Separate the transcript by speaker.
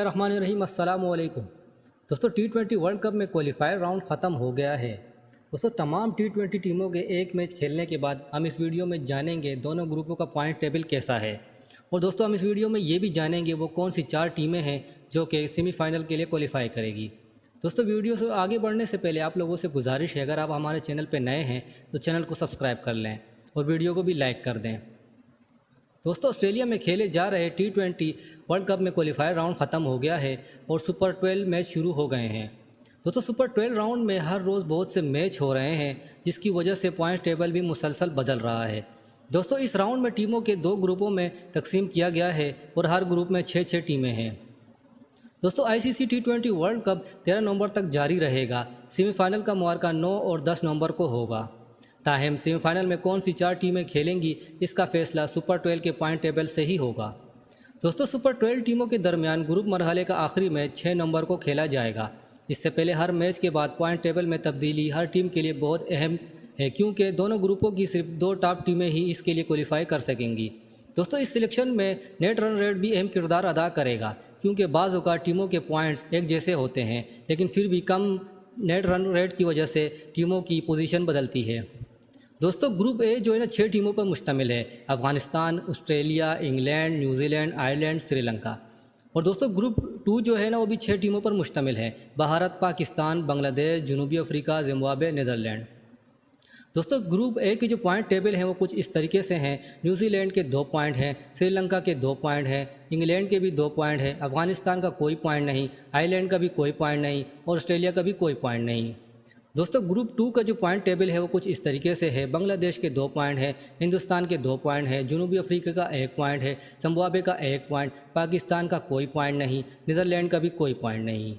Speaker 1: बिस्मिल्लाहिर्रहमानिर्रहीम अस्सलाम वालेकुम। दोस्तों T20 वर्ल्ड कप में क्वालिफायर राउंड ख़त्म हो गया है। दोस्तों तमाम T20 टीमों के एक मैच खेलने के बाद हम इस वीडियो में जानेंगे दोनों ग्रुपों का पॉइंट टेबल कैसा है। और दोस्तों हम इस वीडियो में ये भी जानेंगे वो कौन सी 4 टीमें हैं जो कि सेमीफाइनल के लिए क्वालिफाई करेगी। दोस्तों वीडियो से आगे बढ़ने से पहले आप लोगों से गुजारिश है, अगर आप हमारे चैनल पर नए हैं तो चैनल को सब्सक्राइब कर लें और वीडियो को भी लाइक कर दें। दोस्तों ऑस्ट्रेलिया में खेले जा रहे T20 वर्ल्ड कप में क्वालिफायर राउंड ख़त्म हो गया है और सुपर 12 मैच शुरू हो गए हैं। दोस्तों सुपर 12 राउंड में हर रोज़ बहुत से मैच हो रहे हैं, जिसकी वजह से पॉइंट टेबल भी मुसलसल बदल रहा है। दोस्तों इस राउंड में टीमों के 2 ग्रुपों में तकसीम किया गया है और हर ग्रुप में 6-6 टीमें हैं। दोस्तों ICC T20 वर्ल्ड कप 13 नवंबर तक जारी रहेगा। सेमीफाइनल का मुआरका 9 और 10 नवंबर को होगा। ताहम सेमीफाइनल में कौन सी 4 टीमें खेलेंगी, इसका फैसला सुपर 12 के पॉइंट टेबल से ही होगा। दोस्तों सुपर 12 टीमों के दरमियान ग्रुप मरहले का आखिरी मैच 6 नवंबर को खेला जाएगा। इससे पहले हर मैच के बाद पॉइंट टेबल में तब्दीली हर टीम के लिए बहुत अहम है, क्योंकि दोनों ग्रुपों की सिर्फ 2 टॉप टीमें ही इसके लिए क्वालिफाई कर सकेंगी। दोस्तों इस सिलेक्शन में नेट रन रेट भी अहम किरदार अदा करेगा, क्योंकि बाज़ औक़ात टीमों के पॉइंट्स एक जैसे होते हैं, लेकिन फिर भी कम नेट रन रेट की वजह से टीमों की पोजीशन बदलती है। दोस्तों ग्रुप ए जो है ना 6 टीमों पर मुश्तमिल है। Afghanistan, Australia, England, New Zealand, Ireland, Sri Lanka. और दोस्तों ग्रुप 2 जो है ना वो भी 6 टीमों पर मुश्तमिल है। भारत, पाकिस्तान, बांग्लादेश, जनूबी अफ्रीका, जिम्बाब्वे, नीदरलैंड। दोस्तों ग्रुप ए की जो पॉइंट टेबल हैं वो कुछ इस तरीके से हैं। न्यूजीलैंड के 2 पॉइंट हैं, श्रीलंका के 2 पॉइंट हैं, इंग्लैंड के भी 2 पॉइंट हैं, अफ़गानिस्तान का कोई पॉइंट नहीं, आयरलैंड का भी कोई पॉइंट नहीं और ऑस्ट्रेलिया का भी कोई पॉइंट नहीं। दोस्तों ग्रुप 2 का जो पॉइंट टेबल है वो कुछ इस तरीके से है। बांग्लादेश के 2 पॉइंट हैं, हिंदुस्तान के 2 पॉइंट हैं, जनूबी अफ्रीका का 1 पॉइंट है, जिम्बाब्वे का 1 पॉइंट, पाकिस्तान का कोई पॉइंट नहीं, नीदरलैंड का भी कोई पॉइंट नहीं।